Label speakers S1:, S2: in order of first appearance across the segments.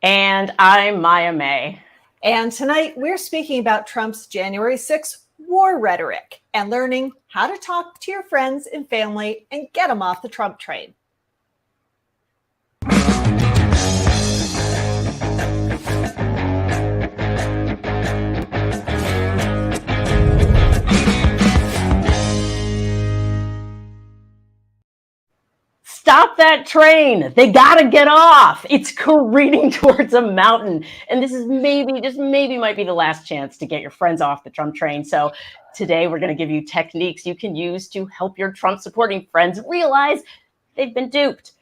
S1: And I'm Maya May.
S2: And tonight we're speaking about Trump's January 6th war rhetoric and learning how to talk to your friends and family and get them off the Trump train.
S1: Stop that train. They gotta get off. It's careening towards a mountain. And this is maybe might be the last chance to get your friends off the Trump train. So today we're going to give you techniques you can use to help your Trump supporting friends realize they've been duped.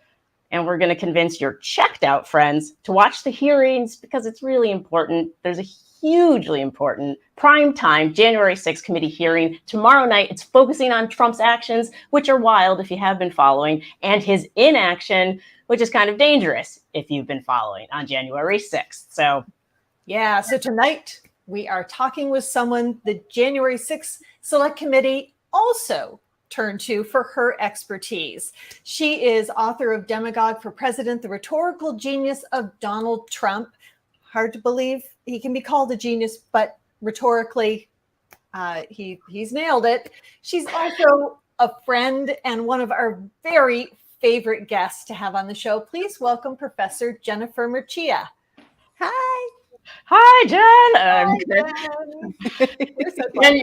S1: And we're going to convince your checked out friends to watch the hearings because it's really important. There's a hugely important primetime January 6th committee hearing tomorrow night. It's focusing on Trump's actions, which are wild if you have been following, and his inaction, which is kind of dangerous if you've been following on January 6th. So
S2: tonight we are talking with someone the January 6th Select Committee also turned to for her expertise. She is author of Demagogue for President, the Rhetorical Genius of Donald Trump. Hard to believe he can be called a genius, but rhetorically, he's nailed it. She's also a friend and one of our very favorite guests to have on the show. Please welcome Professor Jen Mercieca.
S3: Hi.
S1: Hi, Jen.
S2: You're so glad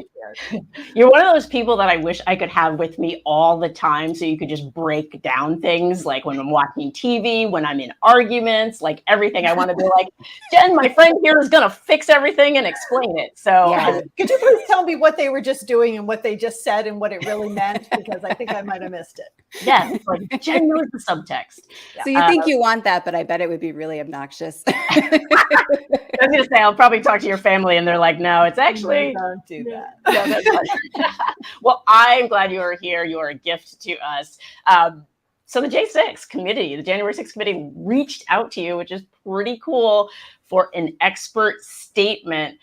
S1: you're one of those people that I wish I could have with me all the time so you could just break down things, like when I'm watching TV, when I'm in arguments, like everything. I want to be like, Jen, my friend here is going to fix everything and explain it. So
S2: yeah. Could you please tell me what they were just doing and what they just said and what it really meant? Because I think I might have missed it.
S1: Yes, like Jen knows the subtext.
S3: So you think you want that, but I bet it would be really obnoxious.
S1: I was going to say, I'll probably talk to your family and they're like, no, it's actually...
S2: Don't do that.
S1: No, that's well, I'm glad you are here. You are a gift to us. So the J6 committee, the January 6th committee reached out to you, which is pretty cool, for an expert statement.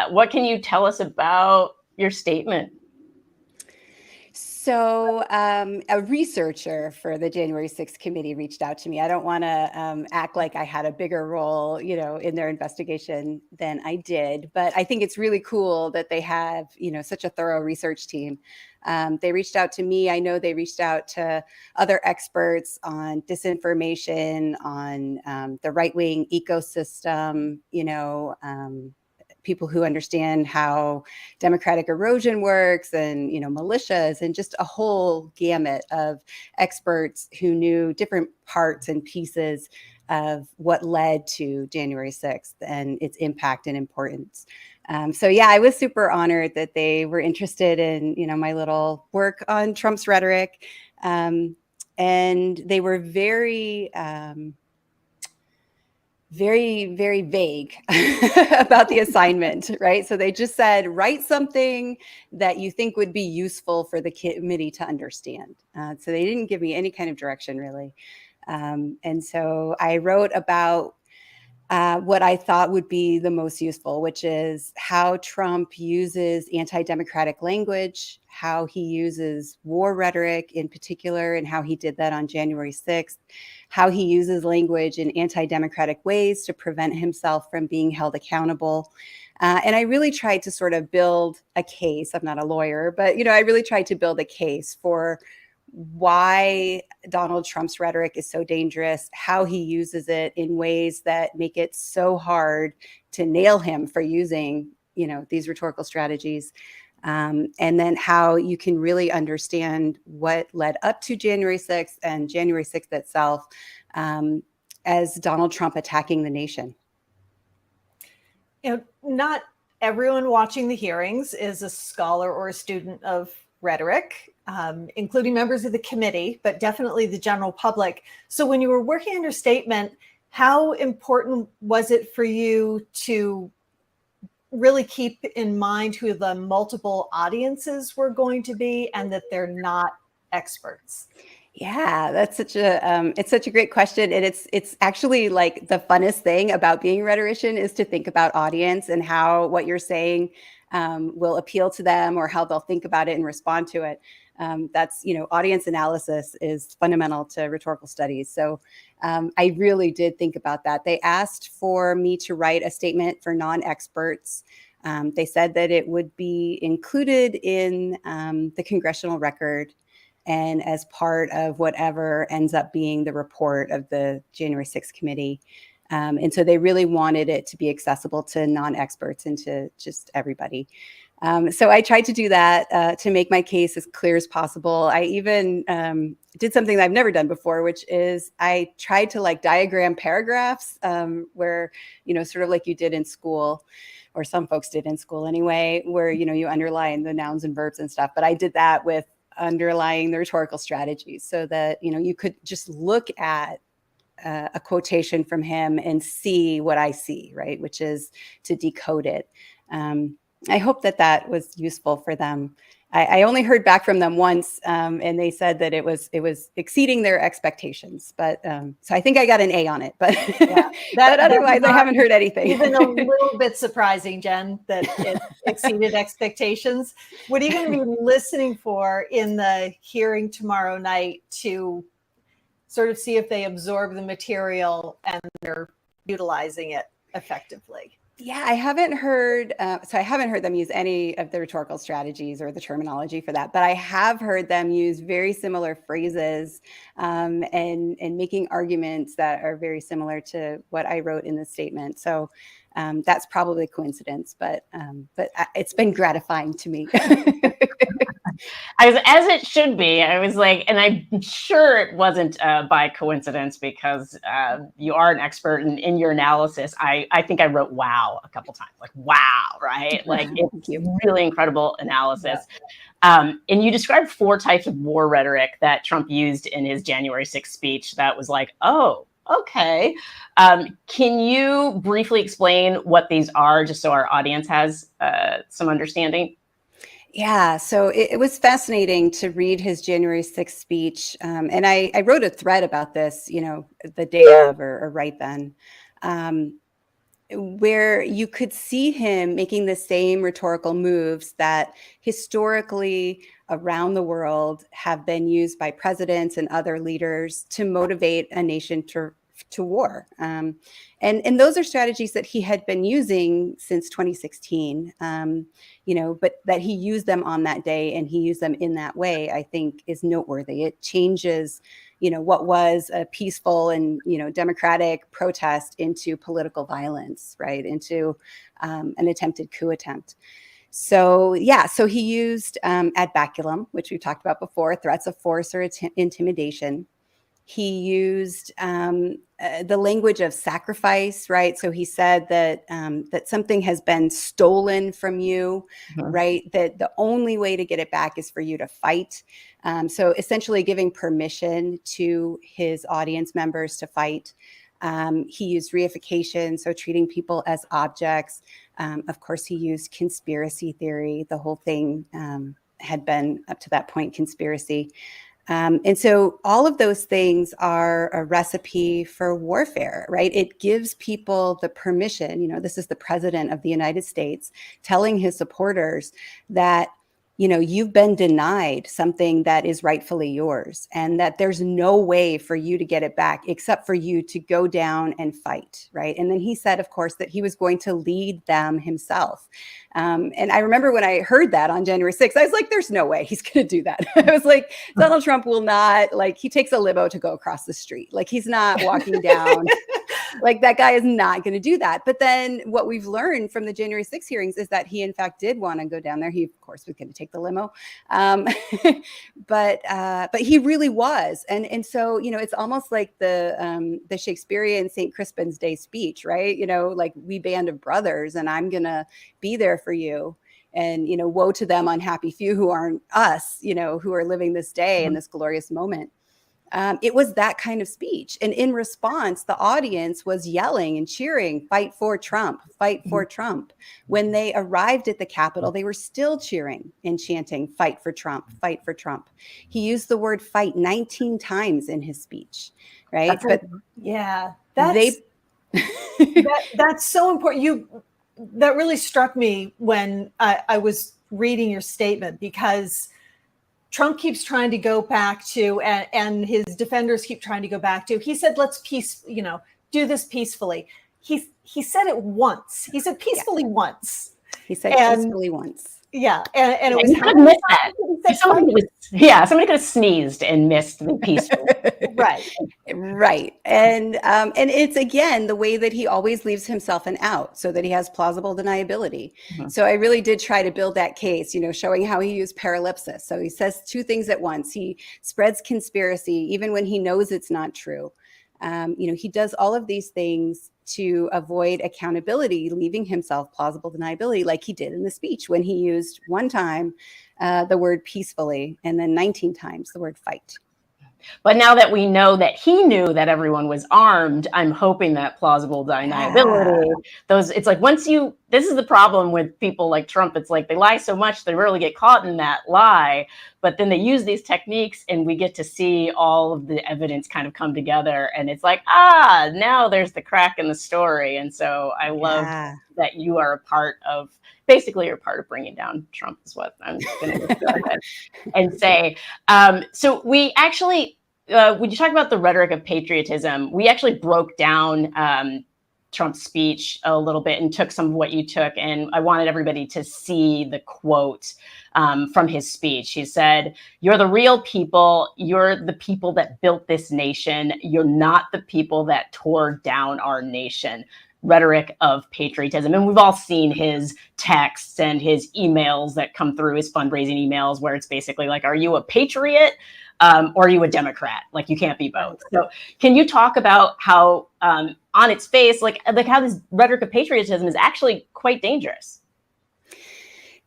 S1: What can you tell us about your statement?
S3: So a researcher for the January 6th committee reached out to me. I don't want to act like I had a bigger role, in their investigation than I did, but I think it's really cool that they have, such a thorough research team. They reached out to me. I know they reached out to other experts on disinformation, on the right-wing ecosystem, people who understand how democratic erosion works and, militias, and just a whole gamut of experts who knew different parts and pieces of what led to January 6th and its impact and importance. I was super honored that they were interested in, my little work on Trump's rhetoric. And they were very, very vague about the assignment, right? So they just said, write something that you think would be useful for the committee to understand. So they didn't give me any kind of direction, really. And so I wrote about what I thought would be the most useful, which is how Trump uses anti-democratic language, how he uses war rhetoric in particular, and how he did that on January 6th, how he uses language in anti-democratic ways to prevent himself from being held accountable. And I really tried to sort of build a case. I'm not a lawyer, but, I really tried to build a case for why Donald Trump's rhetoric is so dangerous, how he uses it in ways that make it so hard to nail him for using, these rhetorical strategies. And then how you can really understand what led up to January 6th and January 6th itself as Donald Trump attacking the nation.
S2: Not everyone watching the hearings is a scholar or a student of rhetoric, including members of the committee, but definitely the general public. So when you were working on your statement, how important was it for you to really keep in mind who the multiple audiences were going to be and that they're not experts?
S3: Yeah, that's it's such a great question. And it's actually like the funnest thing about being a rhetorician is to think about audience and how what you're saying will appeal to them or how they'll think about it and respond to it. That's, audience analysis is fundamental to rhetorical studies. So I really did think about that. They asked for me to write a statement for non-experts. They said that it would be included in the congressional record and as part of whatever ends up being the report of the January 6th committee. And so they really wanted it to be accessible to non-experts and to just everybody. So I tried to do that to make my case as clear as possible. I even did something that I've never done before, which is I tried to diagram paragraphs where, sort of like you did in school, or some folks did in school anyway, where, you underline the nouns and verbs and stuff. But I did that with underlying the rhetorical strategies so that, you could just look at a quotation from him and see what I see, right? Which is to decode it. I hope that was useful for them. I only heard back from them once, and they said that it was exceeding their expectations. But so I think I got an A on it. But
S2: yeah,
S3: but otherwise, I haven't heard anything.
S2: Even a little bit surprising, Jen, that it exceeded expectations. What are you going to be listening for in the hearing tomorrow night to sort of see if they absorb the material and they're utilizing it effectively?
S3: Yeah, I haven't heard. So I haven't heard them use any of the rhetorical strategies or the terminology for that, but I have heard them use very similar phrases and making arguments that are very similar to what I wrote in the statement. So that's probably coincidence, but it's been gratifying to me.
S1: As it should be. I was like, and I'm sure it wasn't by coincidence, because you are an expert in your analysis. I think I wrote "wow" a couple times, like "wow," right? Like it's really incredible analysis. Yeah. And you described 4 types of war rhetoric that Trump used in his January 6th speech. That was like, oh, okay. Can you briefly explain what these are, just so our audience has some understanding?
S3: Yeah, so it was fascinating to read his January 6th speech. And I wrote a thread about this, the day of or right then, where you could see him making the same rhetorical moves that historically around the world have been used by presidents and other leaders to motivate a nation to war. And those are strategies that he had been using since 2016, but that he used them on that day and he used them in that way, I think is noteworthy. It changes, what was a peaceful and, democratic protest into political violence, right? Into an attempted coup attempt. So, yeah, so he used ad baculum, which we've talked about before, threats of force or intimidation. He used the language of sacrifice, right? So he said that that something has been stolen from you, right? That the only way to get it back is for you to fight. So essentially giving permission to his audience members to fight. He used reification, so treating people as objects. Of course, he used conspiracy theory. The whole thing had been, up to that point, conspiracy. And so all of those things are a recipe for warfare, right? It gives people the permission, this is the president of the United States telling his supporters that, you've been denied something that is rightfully yours and that there's no way for you to get it back except for you to go down and fight, right? And then he said, of course, that he was going to lead them himself. And I remember when I heard that on January 6th, I was like, there's no way he's going to do that. I was like, Donald Trump will not, he takes a limo to go across the street. He's not walking down. That guy is not going to do that. But then what we've learned from the January 6th hearings is that he, in fact, did want to go down there. He, of course, was going to take the limo. But he really was. And so, it's almost like the Shakespearean St. Crispin's Day speech, right? We band of brothers, and I'm going to be there for you. And, woe to them unhappy few who aren't us, who are living this day in this glorious moment. It was that kind of speech. And in response, the audience was yelling and cheering, "Fight for Trump, fight for Trump." When they arrived at the Capitol, they were still cheering and chanting, "Fight for Trump, fight for Trump." He used the word fight 19 times in his speech, right?
S2: That's so important. That really struck me when I was reading your statement, because Trump keeps trying to go back to, and his defenders keep trying to go back to. He said, "Let's do this peacefully." He said it once. He said peacefully once.
S3: He said peacefully once.
S2: Yeah, and it was.
S1: You could have missed that. Somebody could have sneezed and missed the peaceful.
S3: Right. And it's, again, the way that he always leaves himself an out so that he has plausible deniability. Mm-hmm. So I really did try to build that case, showing how he used paralipsis. So he says two things at once. He spreads conspiracy even when he knows it's not true. He does all of these things to avoid accountability, leaving himself plausible deniability, like he did in the speech when he used one time the word peacefully and then 19 times the word fight.
S1: But now that we know that he knew that everyone was armed, I'm hoping that plausible deniability, it's like this is the problem with people like Trump. It's like they lie so much, they rarely get caught in that lie, but then they use these techniques and we get to see all of the evidence kind of come together. And it's like, now there's the crack in the story. And so I love that you are basically you're part of bringing down Trump is what I'm going to go ahead and say. So we actually, when you talk about the rhetoric of patriotism, we actually broke down Trump's speech a little bit and took some of what you took. And I wanted everybody to see the quote from his speech. He said, "You're the real people. You're the people that built this nation. You're not the people that tore down our nation." Rhetoric of patriotism. And we've all seen his texts and his emails that come through, his fundraising emails, where it's basically like, are you a patriot or are you a Democrat? Like, you can't be both. So can you talk about how on its face, like how this rhetoric of patriotism is actually quite dangerous?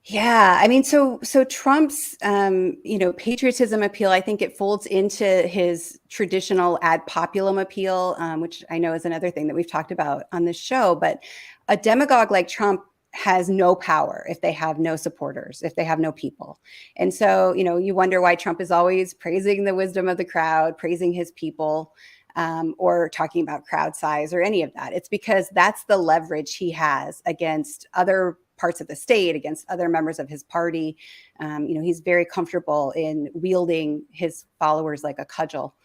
S3: Yeah, I mean, so Trump's, patriotism appeal, I think it folds into his traditional ad populum appeal, which I know is another thing that we've talked about on this show. But a demagogue like Trump has no power if they have no supporters, if they have no people. And so, you wonder why Trump is always praising the wisdom of the crowd, praising his people, or talking about crowd size or any of that. It's because that's the leverage he has against other parts of the state, against other members of his party. He's very comfortable in wielding his followers like a cudgel.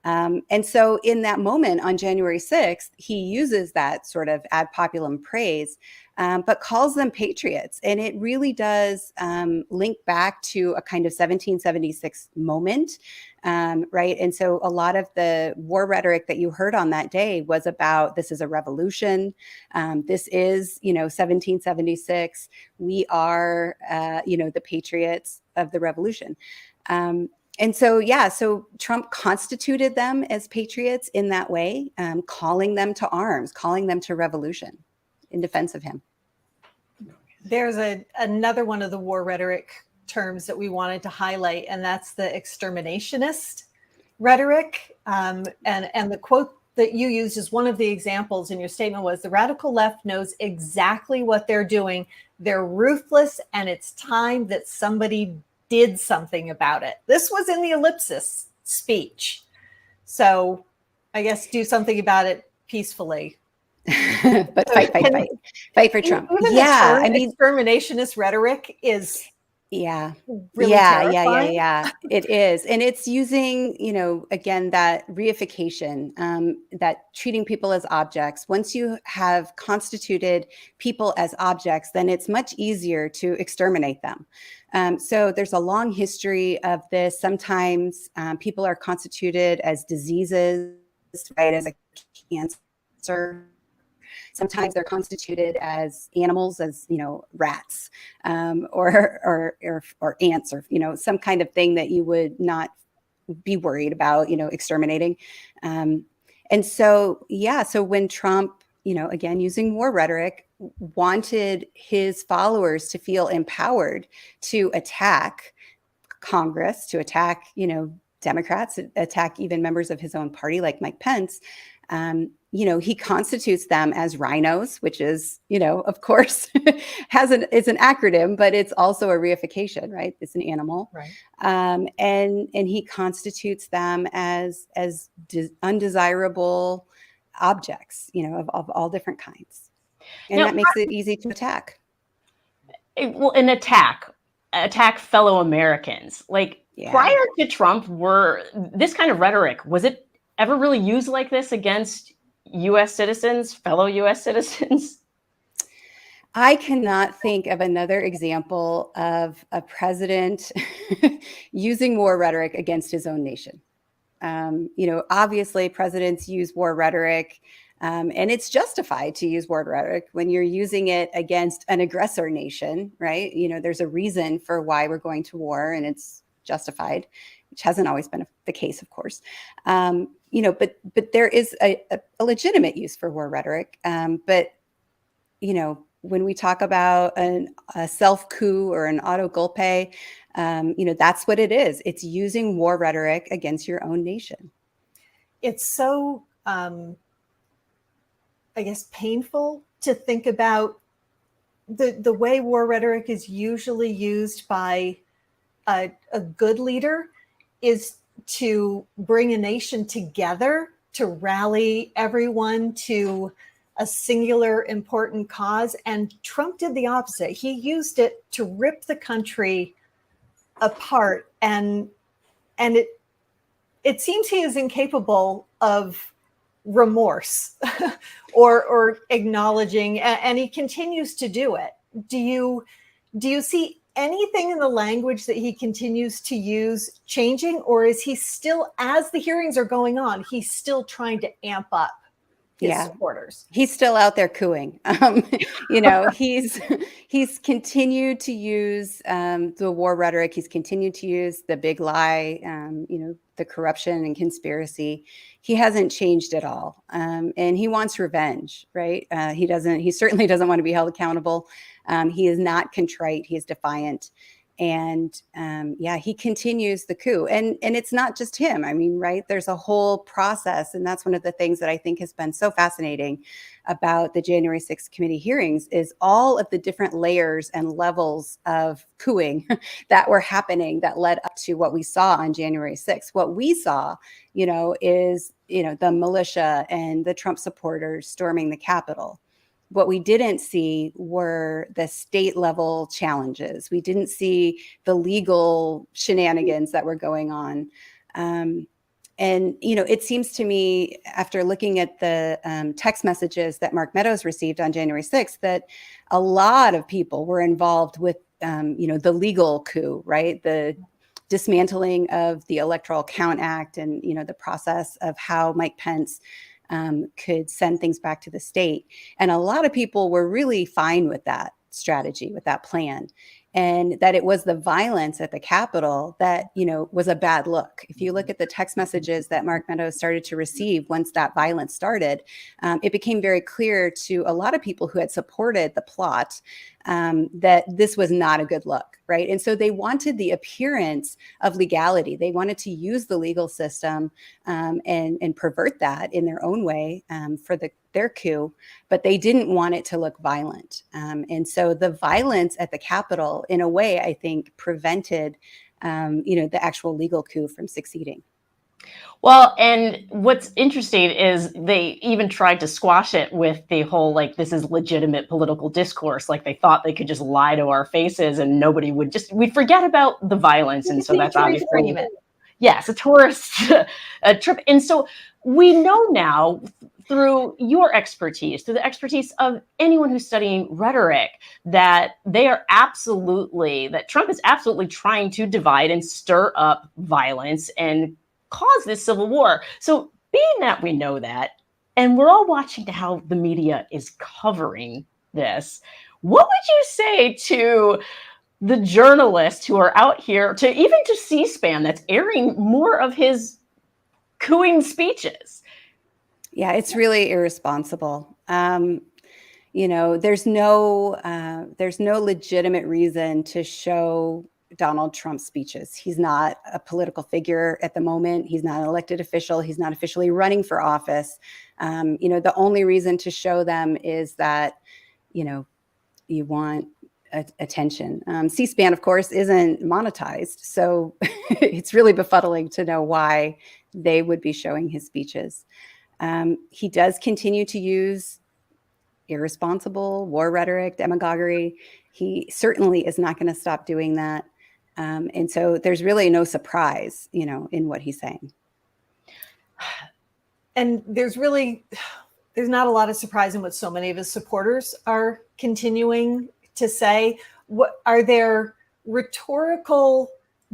S3: And so in that moment on January 6th, he uses that sort of ad populum praise, but calls them patriots. And it really does link back to a kind of 1776 moment, right? And so a lot of the war rhetoric that you heard on that day was about, this is a revolution. This is, 1776. We are, the patriots of the revolution. And so, so Trump constituted them as patriots in that way, calling them to arms, calling them to revolution in defense of him.
S2: There's another one of the war rhetoric terms that we wanted to highlight, and that's the exterminationist rhetoric. And the quote that you used as one of the examples in your statement was, "The radical left knows exactly what they're doing. They're ruthless, and it's time that somebody did something about it." This was in the ellipsis speech. So I guess do something about it peacefully.
S3: But fight for Trump.
S2: Yeah. I mean, exterminationist rhetoric is really terrifying.
S3: Yeah. It is. And it's using, again, that reification, that treating people as objects. Once you have constituted people as objects, then it's much easier to exterminate them. So there's a long history of this. Sometimes people are constituted as diseases, right, as a cancer. Sometimes they're constituted as animals, as rats, or ants, or some kind of thing that you would not be worried about, exterminating. And so so when Trump, again using war rhetoric, wanted his followers to feel empowered to attack Congress, to attack Democrats, attack even members of his own party like Mike Pence. He constitutes them as rhinos, which is, of course, it's an acronym, but it's also a reification, right? It's an animal,
S2: right?
S3: And he constitutes them as undesirable objects, of all different kinds, and that makes it easy to attack.
S1: Well, attack fellow Americans, like.
S3: Yeah.
S1: Prior to Trump, this kind of rhetoric, was it ever really used like this against U.S. citizens, fellow U.S. citizens?
S3: I cannot think of another example of a president using war rhetoric against his own nation. Obviously, presidents use war rhetoric, and it's justified to use war rhetoric when you're using it against an aggressor nation, right? There's a reason for why we're going to war, and it's justified, which hasn't always been the case, of course. But there is a legitimate use for war rhetoric. When we talk about a self-coup or an auto golpe, that's what it is. It's using war rhetoric against your own nation.
S2: It's so, I guess, painful to think about the way war rhetoric is usually used by a good leader is to bring a nation together, to rally everyone to a singular important cause. And Trump did the opposite. He used it to rip the country apart. And it seems he is incapable of remorse or acknowledging, and he continues to do it. Do you see anything in the language that he continues to use changing, or is he still, as the hearings are going on, he's still trying to amp up his supporters?
S3: He's still out there cooing. He's continued to use the war rhetoric. He's continued to use the big lie, the corruption and conspiracy. He hasn't changed at all. And he wants revenge, right? He certainly doesn't want to be held accountable. He is not contrite. He is defiant. And he continues the coup. And it's not just him. I mean, right, there's a whole process. And that's one of the things that I think has been so fascinating about the January 6th committee hearings is all of the different layers and levels of cooing that were happening that led up to what we saw on January 6th. What we saw, is, the militia and the Trump supporters storming the Capitol. What we didn't see were the state level challenges. We didn't see the legal shenanigans that were going on. It seems to me, after looking at the text messages that Mark Meadows received on January 6th, that a lot of people were involved with, the legal coup, right? The dismantling of the Electoral Count Act and, the process of how Mike Pence could send things back to the state. And a lot of people were really fine with that strategy, with that plan. And that it was the violence at the Capitol that, was a bad look. If you look at the text messages that Mark Meadows started to receive once that violence started, it became very clear to a lot of people who had supported the plot that this was not a good look, right? And so they wanted the appearance of legality. They wanted to use the legal system and pervert that in their own way for their coup, but they didn't want it to look violent. And so the violence at the Capitol, in a way, I think, prevented, the actual legal coup from succeeding.
S1: Well, and what's interesting is they even tried to squash it with the whole, this is legitimate political discourse. They thought they could just lie to our faces and nobody would we'd forget about the violence. And so that's obviously, yes, a tourist trip. And so we know now through your expertise, through the expertise of anyone who's studying rhetoric, that Trump is absolutely trying to divide and stir up violence and cause this civil war. So being that we know that, and we're all watching how the media is covering this, what would you say to the journalists who are out here, even to C-SPAN that's airing more of his cooing speeches?
S3: Yeah, it's really irresponsible. There's no legitimate reason to show Donald Trump's speeches. He's not a political figure at the moment. He's not an elected official. He's not officially running for office. The only reason to show them is that, you want attention. C-SPAN, of course, isn't monetized. So it's really befuddling to know why they would be showing his speeches. He does continue to use irresponsible war rhetoric, demagoguery. He certainly is not going to stop doing that. And so there's really no surprise, in what he's saying.
S2: And there's not a lot of surprise in what so many of his supporters are continuing to say. What are there rhetorical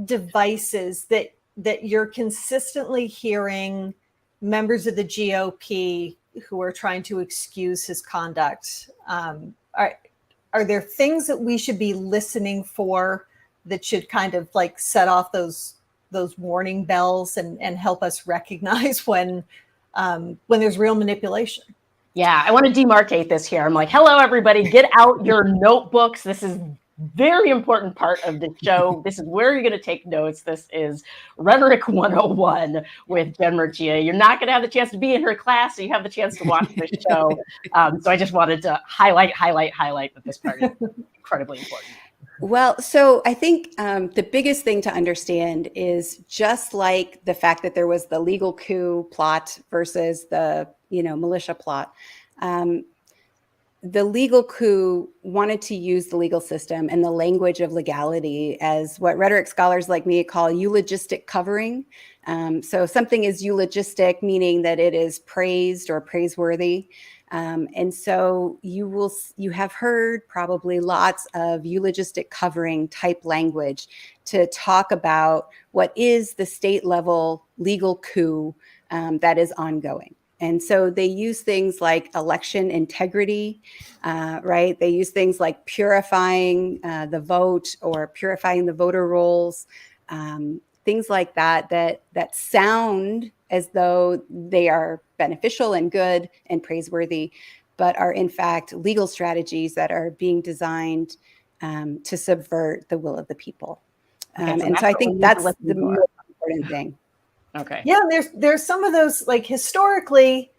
S2: devices that you're consistently hearing members of the GOP who are trying to excuse his conduct? Are there things that we should be listening for that should kind of like set off those warning bells and help us recognize when there's real manipulation?
S1: Yeah, I want to demarcate this here. I'm like, hello, everybody, get out your notebooks. This is very important part of the show. This is where you're going to take notes. This is Rhetoric 101 with Jen Mercieca. You're not going to have the chance to be in her class, so you have the chance to watch the show. So I just wanted to highlight that this part is incredibly important.
S3: Well, so I think the biggest thing to understand is just like the fact that there was the legal coup plot versus the militia plot. The legal coup wanted to use the legal system and the language of legality as what rhetoric scholars like me call eulogistic covering. So something is eulogistic, meaning that it is praised or praiseworthy. And so you have heard probably lots of eulogistic covering type language to talk about what is the state level legal coup that is ongoing. And so they use things like election integrity, right? They use things like purifying the vote or purifying the voter rolls, things like that sound as though they are beneficial and good and praiseworthy, but are in fact legal strategies that are being designed to subvert the will of the people. And so I think that's the most important thing.
S1: Okay.
S2: Yeah, there's some of those like historically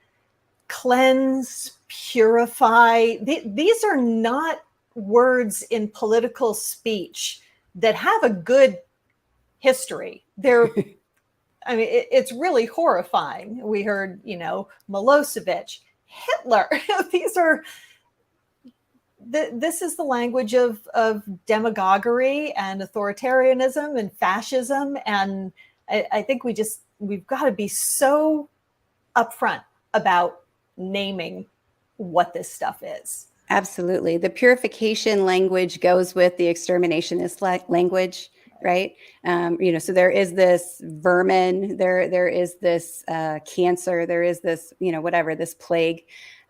S2: cleanse, purify. These are not words in political speech that have a good history. They're I mean, it's really horrifying. We heard, Milosevic, Hitler. This is the language of demagoguery and authoritarianism and fascism. And I think we've got to be so upfront about naming what this stuff is.
S3: Absolutely. The purification language goes with the exterminationist language. Right. So there is this vermin, there is this cancer, there is this, this plague,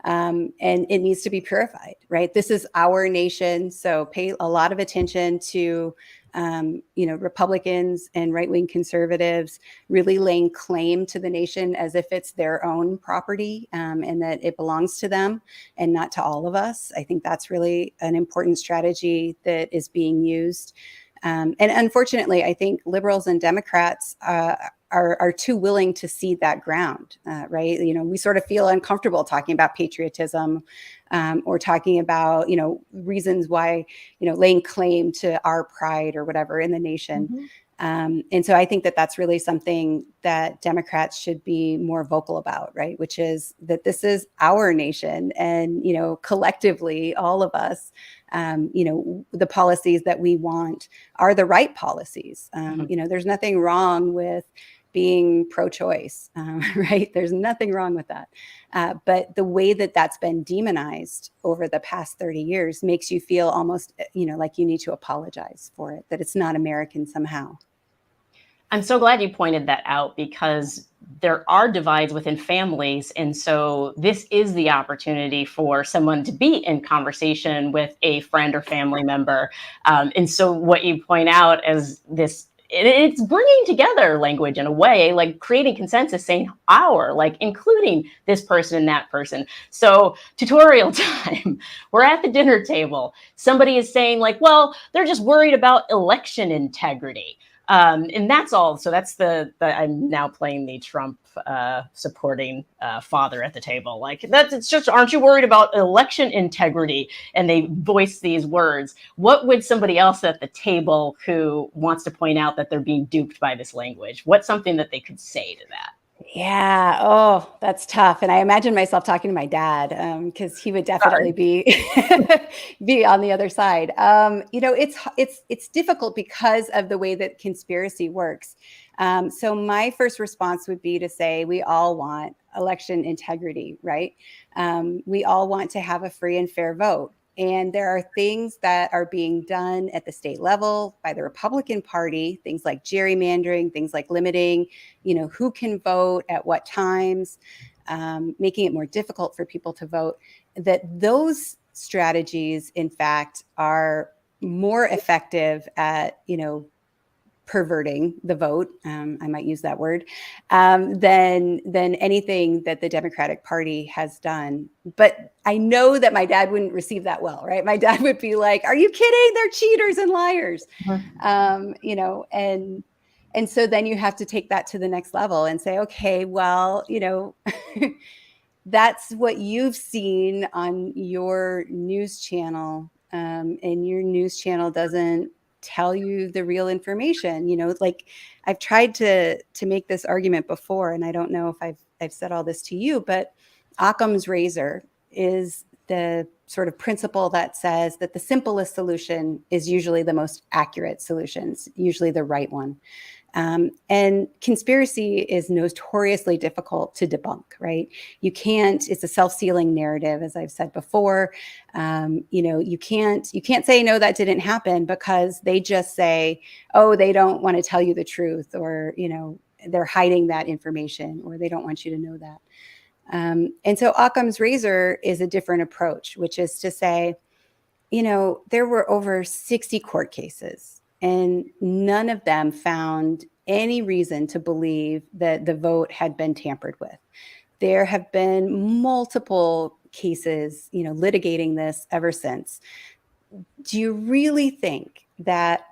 S3: and it needs to be purified. Right. This is our nation. So pay a lot of attention to, Republicans and right wing conservatives really laying claim to the nation as if it's their own property and that it belongs to them and not to all of us. I think that's really an important strategy that is being used. And unfortunately, I think liberals and Democrats are too willing to cede that ground, right? We sort of feel uncomfortable talking about patriotism or talking about, reasons why, laying claim to our pride or whatever in the nation. Mm-hmm. And so I think that that's really something that Democrats should be more vocal about, right? Which is that this is our nation and, collectively, all of us, the policies that we want are the right policies. Mm-hmm. There's nothing wrong with being pro-choice, right? There's nothing wrong with that. But the way that that's been demonized over the past 30 years makes you feel almost, like you need to apologize for it, that it's not American somehow.
S1: I'm so glad you pointed that out because there are divides within families. And so this is the opportunity for someone to be in conversation with a friend or family member. And so what you point out as this, it's bringing together language in a way, like creating consensus, saying like including this person and that person. So tutorial time, we're at the dinner table. Somebody is saying like, well, they're just worried about election integrity. And that's all. So that's I'm now playing the Trump supporting father at the table. Like it's just, aren't you worried about election integrity? And they voice these words. What would somebody else at the table who wants to point out that they're being duped by this language? What's something that they could say to that?
S3: Yeah. Oh, that's tough. And I imagine myself talking to my dad because he would definitely be on the other side. It's difficult because of the way that conspiracy works. So my first response would be to say we all want election integrity, right? We all want to have a free and fair vote. And there are things that are being done at the state level by the Republican Party, things like gerrymandering, things like limiting, who can vote at what times, making it more difficult for people to vote, that those strategies, in fact, are more effective at, perverting the vote, I might use that word, than anything that the Democratic Party has done. But I know that my dad wouldn't receive that well, right? My dad would be like, "Are you kidding? They're cheaters and liars," and so then you have to take that to the next level and say, okay, well, that's what you've seen on your news channel, and your news channel doesn't tell you the real information. Like I've tried to make this argument before, and I don't know if I've said all this to you, but Occam's razor is the sort of principle that says that the simplest solution is usually the most accurate solutions, usually the right one. And conspiracy is notoriously difficult to debunk, right? You can't, it's a self-sealing narrative, as I've said before. You can't say, no, that didn't happen, because they just say, oh, they don't want to tell you the truth, or, they're hiding that information, or they don't want you to know that. And so Occam's razor is a different approach, which is to say, there were over 60 court cases, and none of them found any reason to believe that the vote had been tampered with. There have been multiple cases, litigating this ever since. Do you really think that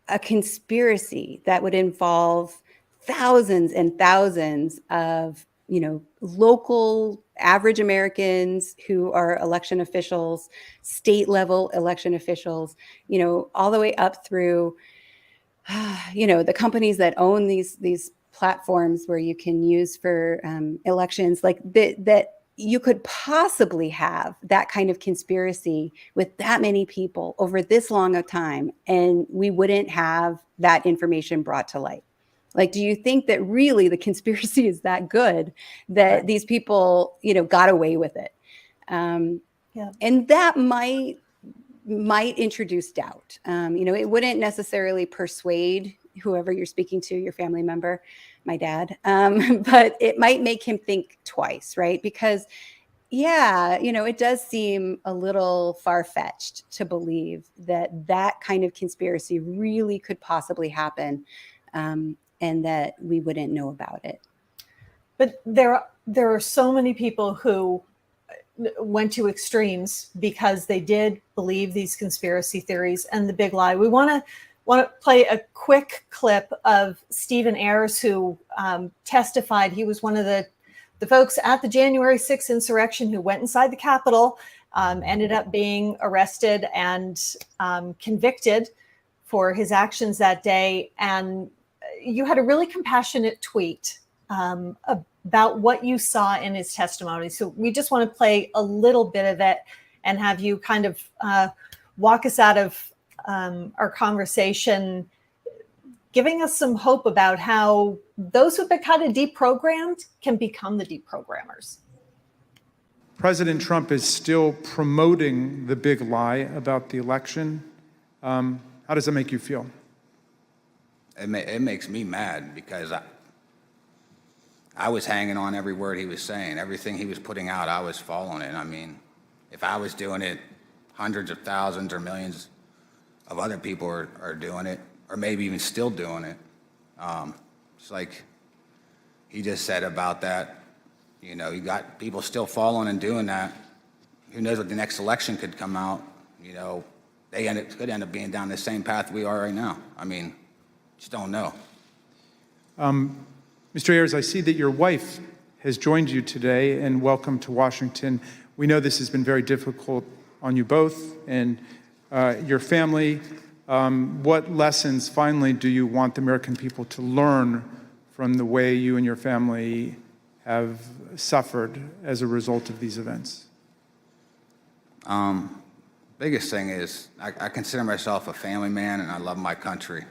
S3: a conspiracy that would involve thousands and thousands of local average Americans who are election officials, state level election officials, all the way up through, the companies that own these platforms where you can use for elections, like that you could possibly have that kind of conspiracy with that many people over this long a time, and we wouldn't have that information brought to light? Like, do you think that really the conspiracy is that good that these people, got away with it?
S2: Yeah.
S3: And that might introduce doubt. It wouldn't necessarily persuade whoever you're speaking to, your family member, my dad, but it might make him think twice, right? Because it does seem a little far-fetched to believe that kind of conspiracy really could possibly happen, and that we wouldn't know about it.
S2: But there are so many people who went to extremes because they did believe these conspiracy theories and the big lie. We want to play a quick clip of Stephen Ayers, who testified. He was one of the folks at the January 6th insurrection who went inside the Capitol, ended up being arrested and convicted for his actions that day. And you had a really compassionate tweet about what you saw in his testimony. So we just want to play a little bit of it and have you kind of walk us out of our conversation, giving us some hope about how those who've been kind of deprogrammed can become the deprogrammers.
S4: President Trump is still promoting the big lie about the election. How does that make you feel?
S5: It makes me mad, because I was hanging on every word he was saying. Everything he was putting out, I was following it. I mean, if I was doing it, hundreds of thousands or millions of other people are doing it, or maybe even still doing it. It's like he just said about that. You got people still following and doing that. Who knows what the next election could come out? They could end up being down the same path we are right now. I mean, just don't know.
S4: Mr. Ayers, I see that your wife has joined you today, and welcome to Washington. We know this has been very difficult on you both and your family. What lessons, finally, do you want the American people to learn from the way you and your family have suffered as a result of these events?
S5: Biggest thing is I consider myself a family man, and I love my country.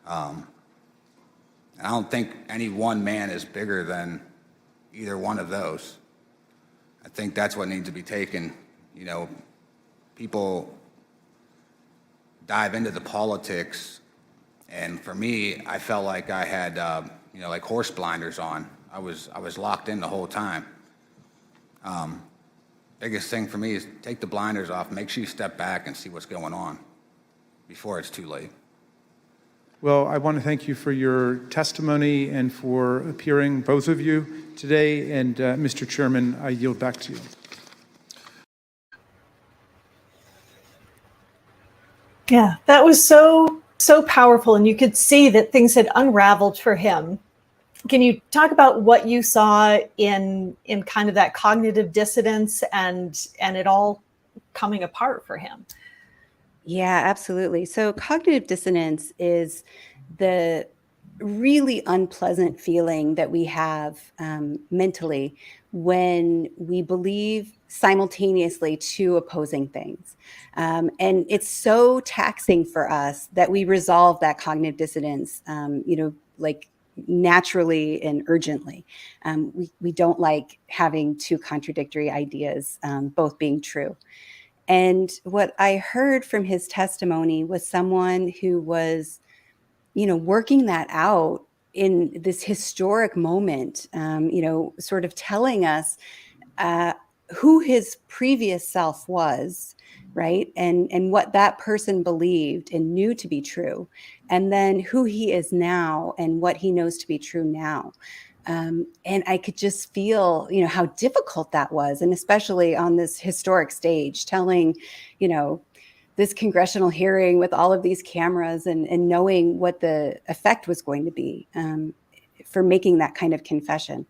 S5: I don't think any one man is bigger than either one of those. I think that's what needs to be taken. You know, people dive into the politics, and for me, I felt like I had, you know, like horse blinders on. I was locked in the whole time. Biggest thing for me is take the blinders off, make sure you step back and see what's going on before it's too late.
S4: Well, I want to thank you for your testimony and for appearing, both of you, today. And Mr. Chairman, I yield back to you.
S2: Yeah, that was so powerful, and you could see that things had unraveled for him. Can you talk about what you saw in kind of that cognitive dissonance and it all coming apart for him?
S3: Yeah, absolutely. So cognitive dissonance is the really unpleasant feeling that we have mentally when we believe simultaneously two opposing things. And it's so taxing for us that we resolve that cognitive dissonance, like naturally and urgently. We don't like having two contradictory ideas, both being true. And what I heard from his testimony was someone who was, working that out in this historic moment, sort of telling us who his previous self was, right? And what that person believed and knew to be true. And then who he is now and what he knows to be true now. And I could just feel, how difficult that was. And especially on this historic stage, telling, this congressional hearing with all of these cameras and knowing what the effect was going to be for making that kind of confession.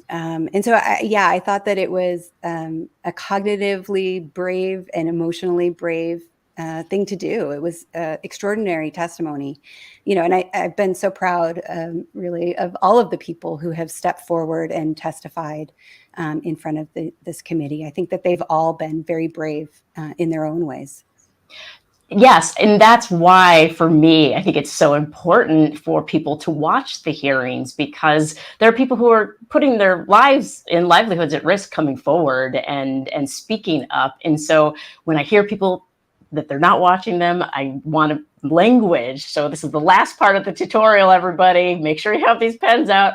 S3: And so, I thought that it was a cognitively brave and emotionally brave thing to do. It was extraordinary testimony, and I've been so proud, really, of all of the people who have stepped forward and testified in front of this committee. I think that they've all been very brave in their own ways.
S1: Yes, and that's why, for me, I think it's so important for people to watch the hearings, because there are people who are putting their lives and livelihoods at risk coming forward and speaking up. And so when I hear people that they're not watching them, I want to language. So this is the last part of the tutorial, everybody. Make sure you have these pens out.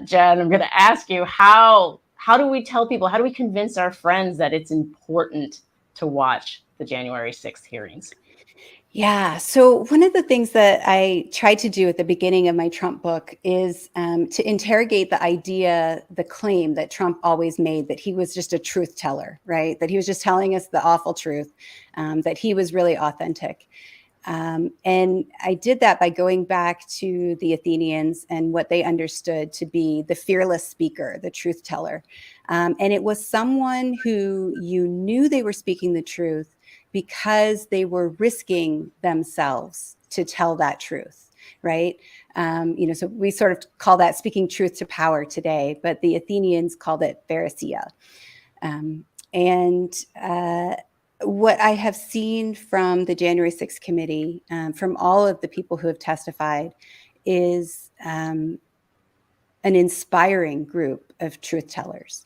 S1: Jen, I'm going to ask you, how do we tell people, how do we convince our friends that it's important to watch the January 6th hearings?
S3: Yeah. So one of the things that I tried to do at the beginning of my Trump book is to interrogate the idea, the claim that Trump always made, that he was just a truth teller, right? That he was just telling us the awful truth, that he was really authentic. And I did that by going back to the Athenians and what they understood to be the fearless speaker, the truth teller. And it was someone who you knew they were speaking the truth because they were risking themselves to tell that truth, right? So we sort of call that speaking truth to power today, but the Athenians called it Pharisea. What I have seen from the January 6th committee, from all of the people who have testified, is an inspiring group of truth tellers,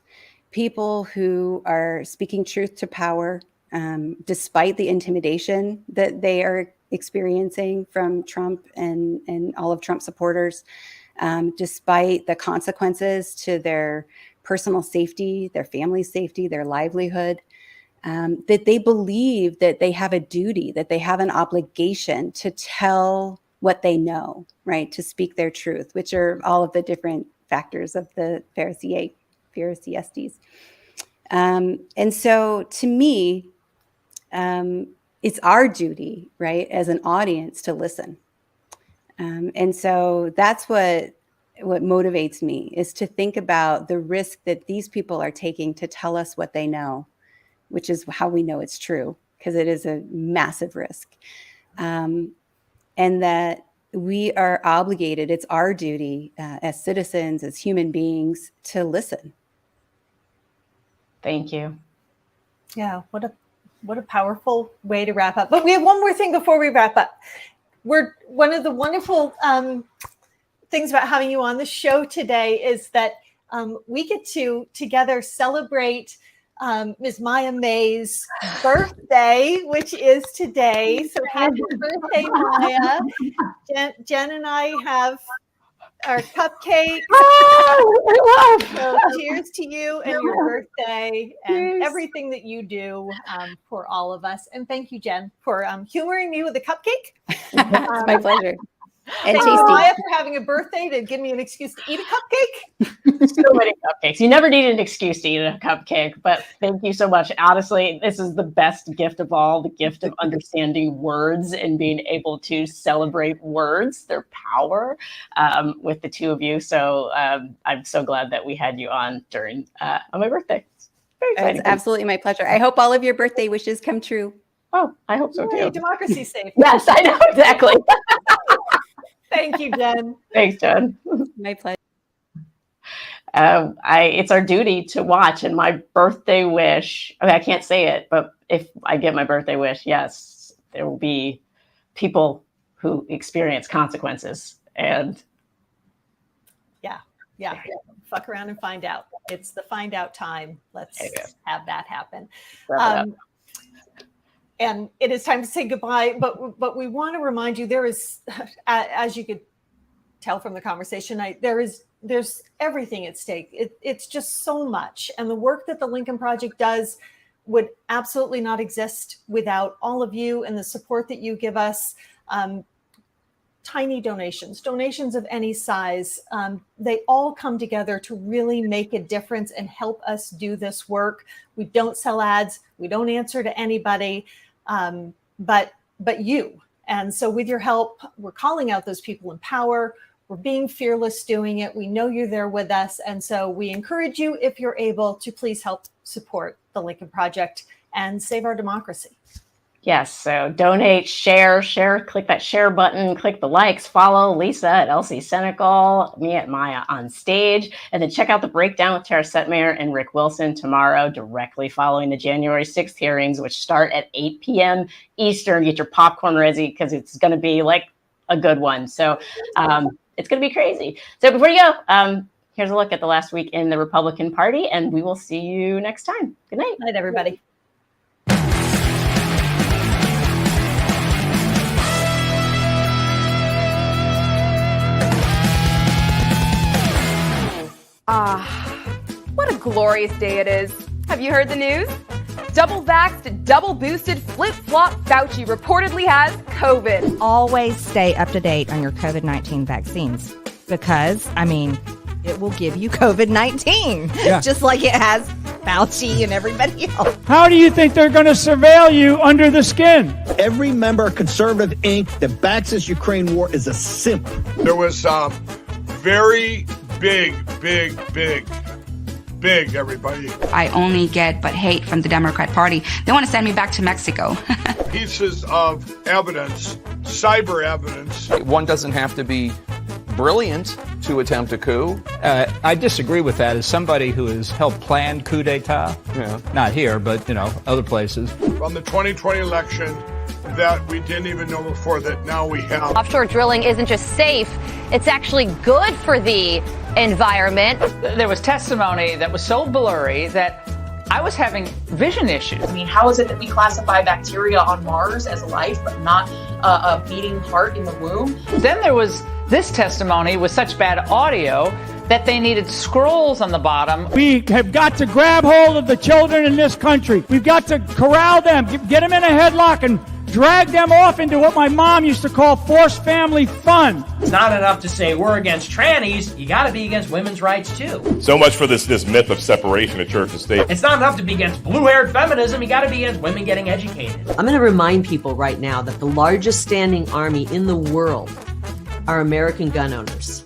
S3: people who are speaking truth to power, despite the intimidation that they are experiencing from Trump and all of Trump supporters, despite the consequences to their personal safety, their family safety, their livelihood. That they believe that they have a duty, that they have an obligation to tell what they know, right? To speak their truth, which are all of the different factors of the Phariseestes. And so to me, it's our duty, right, as an audience to listen. And so that's what motivates me, is to think about the risk that these people are taking to tell us what they know, which is how we know it's true, because it is a massive risk. And that we are obligated, it's our duty as citizens, as human beings, to listen.
S1: Thank you.
S2: Yeah, what a powerful way to wrap up. But we have one more thing before we wrap up. One of the wonderful things about having you on the show today is that we get to together celebrate Ms. Maya May's birthday, which is today. So happy birthday, Maya. Jen and I have our cupcake. So cheers to you and your birthday and everything that you do for all of us. And thank you, Jen, for humoring me with a cupcake.
S3: It's my pleasure. And
S2: thank
S3: tasty.
S2: you, Maya, for having a birthday to give me an excuse to eat a cupcake.
S1: So many cupcakes. You never need an excuse to eat a cupcake, but thank you so much. Honestly, this is the best gift of all, the gift of understanding words and being able to celebrate words, their power, with the two of you. So I'm so glad that we had you on during on my birthday.
S3: It's absolutely my pleasure. I hope all of your birthday wishes come true.
S1: Oh, I hope so too.
S2: Democracy safe.
S1: Yes, I know, exactly.
S2: Thank you, Jen.
S1: Thanks, Jen.
S3: My pleasure.
S1: It's our duty to watch, and my birthday wish, I can't say it, but if I get my birthday wish, yes, there will be people who experience consequences. And
S2: yeah. Fuck around and find out. It's the find out time. Let's have that happen. And it is time to say goodbye, but we want to remind you there is, as you could tell from the conversation, there's everything at stake. It's just so much. And the work that the Lincoln Project does would absolutely not exist without all of you and the support that you give us. Tiny donations of any size, they all come together to really make a difference and help us do this work. We don't sell ads. We don't answer to anybody. But you. And so with your help, we're calling out those people in power. We're being fearless doing it. We know you're there with us. And so we encourage you, if you're able, to please help support the Lincoln Project and save our democracy.
S1: Yes, so donate, share, click that share button, click the likes, follow Lisa at Lisa Senecal, me at Maya on Stage, and then check out the breakdown with Tara Setmayer and Rick Wilson tomorrow, directly following the January 6th hearings, which start at 8 p.m. Eastern. Get your popcorn ready because it's going to be like a good one. So it's going to be crazy. So before you go, here's a look at the last week in the Republican Party, and we will see you next time. Good night.
S2: Good night, everybody.
S6: What a glorious day it is. Have you heard the news? Double vaxxed, double boosted, flip-flop Fauci reportedly has COVID.
S7: Always stay up to date on your COVID-19 vaccines because, it will give you COVID-19, just like it has Fauci and everybody else.
S8: How do you think they're going to surveil you under the skin?
S9: Every member of Conservative Inc. that backs this Ukraine war is a simp.
S10: There was very big, everybody.
S11: I only get but hate from the Democrat Party. They want to send me back to Mexico.
S10: Pieces of evidence, cyber evidence.
S12: One doesn't have to be brilliant to attempt a coup.
S13: I disagree with that as somebody who has helped plan coup d'etat. Not here, but, other places.
S10: From the 2020 election that we didn't even know before that now we have.
S14: Offshore drilling isn't just safe, it's actually good for the environment.
S15: There was testimony that was so blurry that I was having vision issues.
S16: How is it that we classify bacteria on Mars as life, but not a beating heart in the womb?
S15: Then there was this testimony with such bad audio that they needed scrolls on the bottom.
S8: We have got to grab hold of the children in this country. We've got to corral them, get them in a headlock and drag them off into what my mom used to call forced family fun.
S17: It's not enough to say we're against trannies. You got to be against women's rights, too.
S18: So much for this myth of separation of church and state.
S17: It's not enough to be against blue-haired feminism. You got to be against women getting educated.
S19: I'm going to remind people right now that the largest standing army in the world are American gun owners.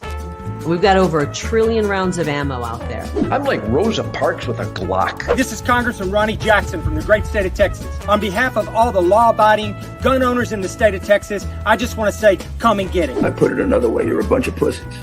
S19: We've got over 1 trillion rounds of ammo out there.
S9: I'm like Rosa Parks with a Glock.
S8: This is Congressman Ronnie Jackson from the great state of Texas. On behalf of all the law-abiding,
S20: gun owners in the state of Texas, I just want to say, come and get it.
S9: I put it another way, you're a bunch of pussies.